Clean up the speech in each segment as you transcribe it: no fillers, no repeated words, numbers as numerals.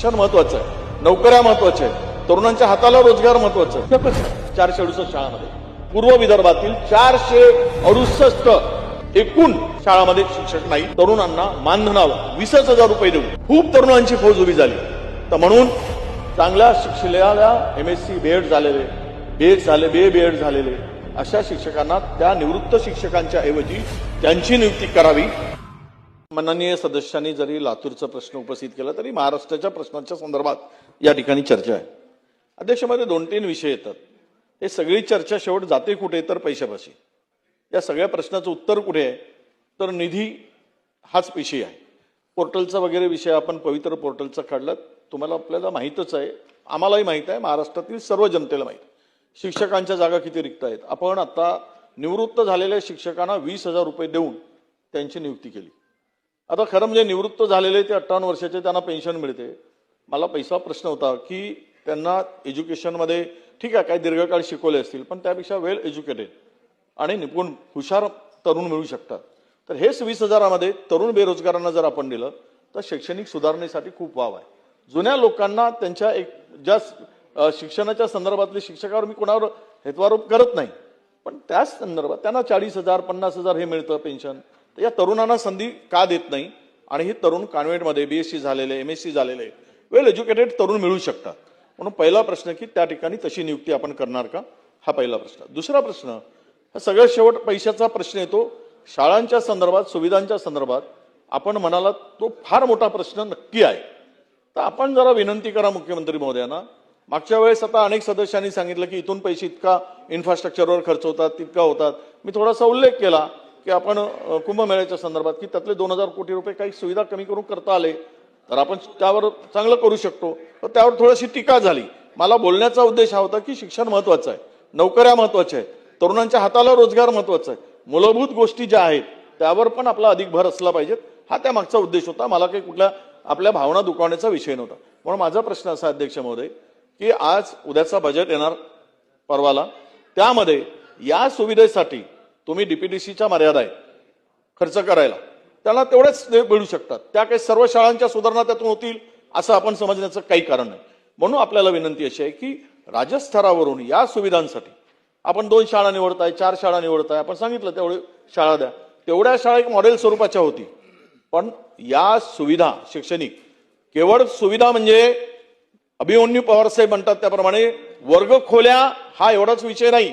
शिक्षण महत्वाचं आहे, नोकऱ्या महत्वाच्या आहेत, तरुणांच्या हाताला रोजगार महत्वाचा आहे. 468 शाळांमध्ये पूर्व विदर्भातील 468 एकूण शाळांमध्ये शिक्षक नाही. तरुणांना मानधनावर 20,000 रुपये देऊन खूप तरुणांची फौज उभी झाली. तर म्हणून चांगल्या शिक्षलेल्या MSc BEd झालेले, BA झालेले अशा शिक्षकांना त्या निवृत्त शिक्षकांच्या ऐवजी त्यांची नियुक्ती करावी. माननीय सदस्यांनी जरी लातूरचा प्रश्न उपस्थित केला तरी महाराष्ट्राच्या प्रश्नांच्या संदर्भात या ठिकाणी चर्चा आहे. अध्यक्षमध्ये 2-3 विषय येतात. हे सगळी चर्चा शेवट जाते कुठे तर पैशापाशी. या सगळ्या प्रश्नाचं उत्तर कुठे आहे तर निधी हाच विषय आहे. पोर्टलचा वगैरे विषय आपण पवित्र पोर्टलचा काढला. तुम्हाला आपल्याला माहीतच आहे, आम्हालाही माहीत आहे, महाराष्ट्रातील सर्व जनतेला माहीत आहे शिक्षकांच्या जागा किती रिक्त आहेत. आपण आता निवृत्त झालेल्या शिक्षकांना 20,000 रुपये देऊन त्यांची नियुक्ती केली. आता खरं म्हणजे निवृत्त झालेले ते 58 वर्षाचे त्यांना पेन्शन मिळते. मला पैसा प्रश्न होता की त्यांना एज्युकेशनमध्ये ठीक आहे काही दीर्घकाळ शिकवले असतील पण त्यापेक्षा वेल एज्युकेटेड आणि निपुण हुशार तरुण मिळू शकतात. तर हेच 20,000मध्ये तरुण बेरोजगारांना जर आपण दिलं तर शैक्षणिक सुधारणेसाठी खूप वाव आहे. जुन्या लोकांना त्यांच्या ज्या शिक्षणाच्या संदर्भातले शिक्षकावर मी कोणावर हेतवारोप करत नाही पण त्याच संदर्भात त्यांना 40,000 50,000 हे मिळतं पेन्शन. तर या तरुणांना संधी का देत नाही आणि हे तरुण कॉन्व्हेंटमध्ये BSc झालेले MSc झालेले वेल एज्युकेटेड तरुण मिळू शकतात. म्हणून पहिला प्रश्न की त्या ठिकाणी तशी नियुक्ती आपण करणार का, हा पहिला प्रश्न. दुसरा प्रश्न हा सगळ्यात शेवट पैशाचा प्रश्न येतो. शाळांच्या संदर्भात सुविधांच्या संदर्भात आपण म्हणाला तो फार मोठा प्रश्न नक्की आहे. तर आपण जरा विनंती करा मुख्यमंत्री महोदयांना. मागच्या वेळेस आता अनेक सदस्यांनी सांगितलं की इथून पैसे इतका इन्फ्रास्ट्रक्चरवर खर्च होतात तितका होतात. मी थोडासा उल्लेख केला की आपण कुंभमेळ्याच्या संदर्भात की त्यातले 2,000 कोटी रुपये काही सुविधा कमी करून करता आले तर आपण त्यावर चांगलं करू शकतो. तर त्यावर थोडीशी टीका झाली. मला बोलण्याचा उद्देश हा होता की शिक्षण महत्वाचं आहे, नोकऱ्या महत्वाच्या आहेत, तरुणांच्या हाताला रोजगार महत्वाचा आहे, मूलभूत गोष्टी ज्या आहेत त्यावर पण आपला अधिक भर असला पाहिजे, हा त्या मागचा उद्देश होता. मला काही कुठल्या आपल्या भावना दुखावण्याचा विषय नव्हता. म्हणून माझा प्रश्न असा अध्यक्ष महोदय की आज उद्याचा बजेट येणार परवाला, त्यामध्ये या सुविधेसाठी तुम्ही DPDCच्या मर्यादा आहे खर्च करायला, त्याला तेवढेच मिळू शकतात. त्या काही सर्व शाळांच्या सुधारणा त्यातून होतील असं आपण समजण्याचं काही कारण नाही. म्हणून आपल्याला विनंती अशी आहे की राज्यस्तरावरून या सुविधांसाठी आपण 2 शाळा निवडताय, 4 शाळा निवडताय, आपण सांगितलं तेवढे शाळा द्या. तेवढ्या शाळा एक मॉडेल स्वरूपाच्या होती. पण या सुविधा शैक्षणिक केवळ सुविधा म्हणजे अभिमन्यू पवारसाहेब म्हणतात त्याप्रमाणे वर्ग खोल्या हा एवढाच विषय नाही.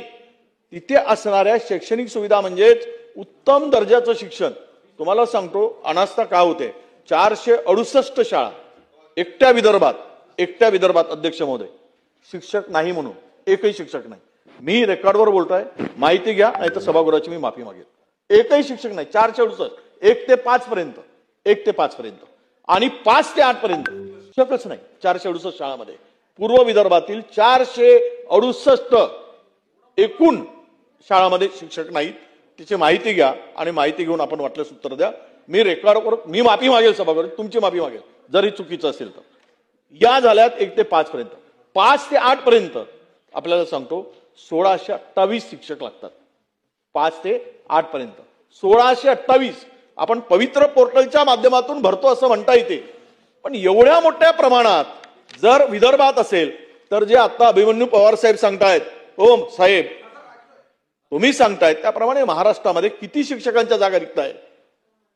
तिथे असणाऱ्या शैक्षणिक सुविधा म्हणजेच उत्तम दर्जाचं शिक्षण. तुम्हाला सांगतो अनास्था का होते. 468 शाळा एकट्या विदर्भात अध्यक्ष महोदय शिक्षक नाही म्हणून एकही शिक्षक नाही. मी रेकॉर्डवर बोलतोय, माहिती घ्या नाही तर सभागृहाची मी माफी मागेल. एकही शिक्षक नाही. 468 1 ते 5 पर्यंत आणि 5 ते 8 पर्यंत शिक्षकच नाही 468 शाळांमध्ये. पूर्व विदर्भातील 468 एकूण शाळांमध्ये शिक्षक नाहीत. तिची माहिती घ्या आणि माहिती घेऊन आपण वाटल्यास उत्तर द्या. मी रेकॉर्डवर मी माफी मागेल सभागृहात, तुमची माफी मागेल जरी चुकीचं असेल तर. या झाल्यात 1 ते 5 पर्यंत. 5 ते 8 पर्यंत आपल्याला सांगतो 1,628 शिक्षक लागतात. 5 ते 8 पर्यंत 1,628 आपण पवित्र पोर्टलच्या माध्यमातून भरतो असं म्हणता येते. पण एवढ्या मोठ्या प्रमाणात जर विदर्भात असेल तर जे आता अभिमन्यू पवार साहेब सांगतायत, हो साहेब तुम्ही सांगतायत त्याप्रमाणे महाराष्ट्रामध्ये किती शिक्षकांच्या जागा रिक्त आहेत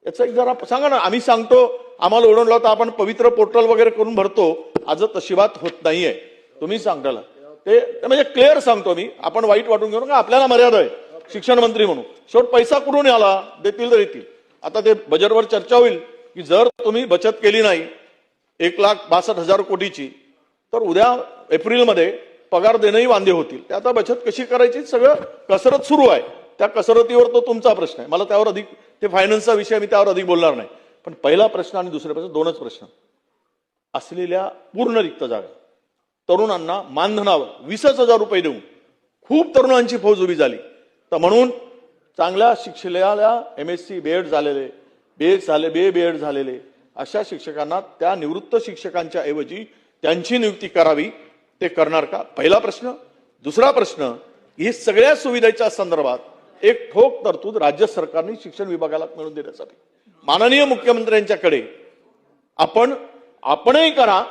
याचं एक जरा सांगा ना. आम्ही सांगतो आम्हाला ओढून लावता आपण पवित्र पोर्टल वगैरे करून भरतो, आज तशी बात होत नाहीये. तुम्ही सांगताला ते म्हणजे क्लिअर सांगतो मी. आपण वाईट वाटून घेऊ नका, आपल्याला मर्यादा आहे शिक्षण मंत्री म्हणून. शेवट पैसा कुठून आला देतील तर येतील. आता ते बजेटवर चर्चा होईल की जर तुम्ही बचत केली नाही 1,62,000 कोटीची तर उद्या एप्रिलमध्ये पगार देणंही वांदे होतील. त्या आता बचत कशी करायची सगळं कसरत सुरू आहे. त्या कसरतीवर तो तुमचा प्रश्न आहे. मला त्यावर अधिक ते फायनान्सचा विषय मी त्यावर अधिक बोलणार नाही. पण पहिला प्रश्न आणि दुसरा प्रश्न 2च प्रश्न. असलेल्या पूर्ण रिक्त जागा तरुणांना मानधनावर 20,000 रुपये देऊन खूप तरुणांची फौज उभी झाली. तर म्हणून चांगल्या शिक्षलेल्या MSc BEd झालेले BA झालेले अशा शिक्षकांना त्या निवृत्त शिक्षकांच्या ऐवजी त्यांची नियुक्ती करावी. ते करणार का, पहिला प्रश्न. दुसरा प्रश्न ही सगळ्या सुविधेच्या संदर्भात एक ठोक तरतूद राज्य सरकारने शिक्षण विभागाला मिळवून देण्यासाठी माननीय मुख्यमंत्र्यांच्याकडे आपणही करा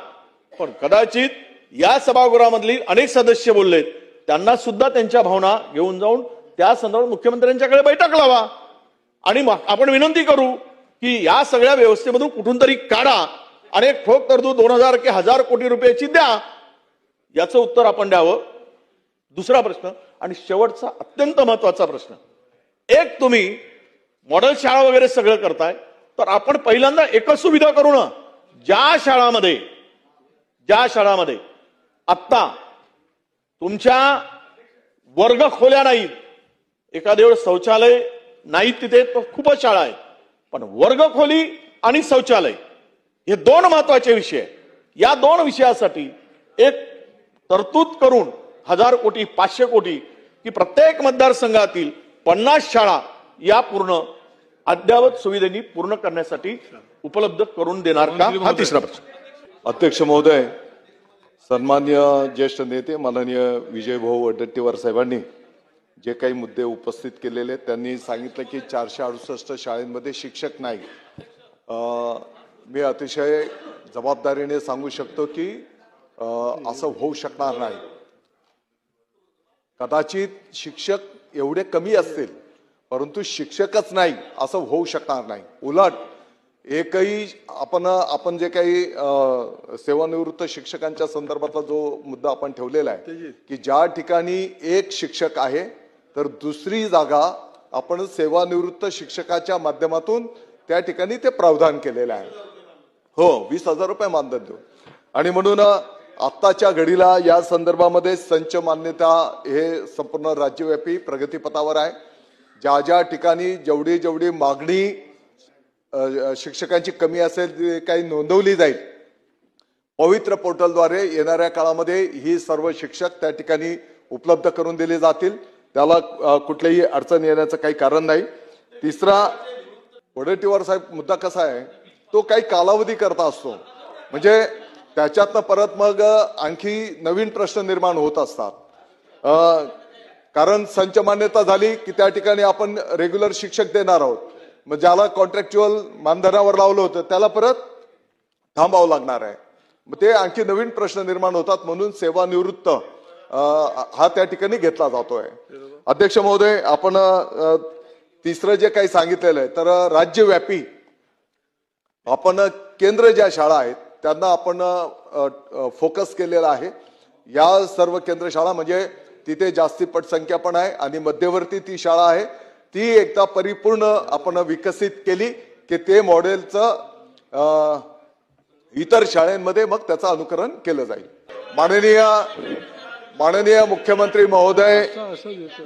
पण कदाचित या सभागृहामधली अनेक सदस्य बोललेत, त्यांना सुद्धा त्यांच्या भावना घेऊन जाऊन त्या संदर्भात मुख्यमंत्र्यांच्याकडे बैठक लावा आणि आपण विनंती करू की या सगळ्या व्यवस्थेमधून कुठून तरी काढा आणि एक ठोक तरतूद 2000 की 1000 कोटी रुपयाची द्या, याचं उत्तर आपण द्यावं. दुसरा प्रश्न आणि शेवटचा अत्यंत महत्वाचा प्रश्न, एक तुम्ही मॉडेल शाळा वगैरे सगळं करताय, तर आपण पहिल्यांदा एकच सुविधा करू ना, ज्या शाळामध्ये आत्ता तुमच्या वर्ग खोल्या नाहीत, एखाद्या वेळेस शौचालय नाहीत तिथे तर खूपच शाळा आहेत, पण वर्ग खोली आणि शौचालय हे दोन महत्वाचे विषय. या दोन विषयासाठी एक तरतूद करून 1000 कोटी 500 कोटी की प्रत्येक मतदारसंघातील 50 शाळा या पूर्ण अद्ययावत सुविधेनी पूर्ण करण्यासाठी उपलब्ध करून देणार का, हा तिसरा प्रश्न. अध्यक्ष महोदय, सन्मान्य ज्येष्ठ नेते माननीय विजयभाऊ वडेट्टीवार साहेबांनी जे काही मुद्दे उपस्थित केलेले त्यांनी सांगितलं की 468 शाळांमध्ये शिक्षक नाही. मी अतिशय जबाबदारीने सांगू शकतो की असं होऊ शकणार नाही. कदाचित शिक्षक एवढे कमी असतील, परंतु शिक्षकच नाही असं होऊ शकणार नाही. उलट एकही आपण जे काही सेवानिवृत्त शिक्षकांच्या संदर्भातला जो मुद्दा आपण ठेवलेला आहे की ज्या ठिकाणी एक शिक्षक आहे तर दुसरी जागा आपण सेवानिवृत्त शिक्षकाच्या माध्यमातून त्या ठिकाणी ते प्रावधान केलेलं आहे. हो, 20,000 रुपये मानधन देऊ. आणि म्हणून आत्ताच्या घडीला या संदर्भामध्ये संच मान्यता हे संपूर्ण राज्यव्यापी प्रगतीपथावर आहे. ज्या ठिकाणी जेवढी मागणी शिक्षकांची कमी असेल ती काही नोंदवली जाईल, पवित्र पोर्टलद्वारे येणाऱ्या काळामध्ये ही सर्व शिक्षक त्या ठिकाणी उपलब्ध करून दिले जातील. त्याला कुठलीही अडचण येण्याचं काही कारण नाही. तिसरा, वडेट्टीवार साहेब मुद्दा कसा आहे, तो काही कालावधी करता असतो, म्हणजे त्याच्यातनं परत मग आणखी नवीन प्रश्न निर्माण होत असतात. कारण संच मान्यता झाली की त्या ठिकाणी आपण रेग्युलर शिक्षक देणार आहोत, मग ज्याला कॉन्ट्रॅक्च्युअल मानधनावर लावलं होतं त्याला परत थांबावं लागणार आहे. मग ते आणखी नवीन प्रश्न निर्माण होतात, म्हणून सेवानिवृत्त हा त्या ठिकाणी घेतला जातोय. अध्यक्ष महोदय, आपण तिसरं जे काही सांगितलेलं आहे तर राज्यव्यापी आपण केंद्र ज्या शाळा आहेत त्यांना आपण फोकस केलेला आहे. या सर्व केंद्र शाळा म्हणजे तिथे जास्ती पटसंख्या पण आहे आणि मध्यवर्ती ती शाळा आहे, ती एकदा परिपूर्ण आपण विकसित केली की ते मॉडेलचं इतर शाळांमध्ये मग त्याचं अनुकरण केलं जाईल. माननीय मुख्यमंत्री महोदय,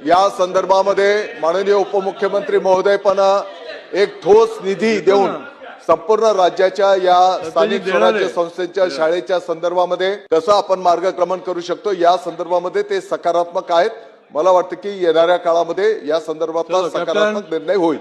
या संदर्भामध्ये माननीय उपमुख्यमंत्री महोदय पण एक ठोस निधी देऊन संपूर्ण राज्याच्या या स्थानिक स्वराज्य संस्थेच्या शाळेच्या संदर्भामध्ये कसं आपण मार्गक्रमण करू शकतो या संदर्भामध्ये ते सकारात्मक आहेत. मला वाटतं की येणाऱ्या काळामध्ये या संदर्भातला सकारात्मक निर्णय होईल.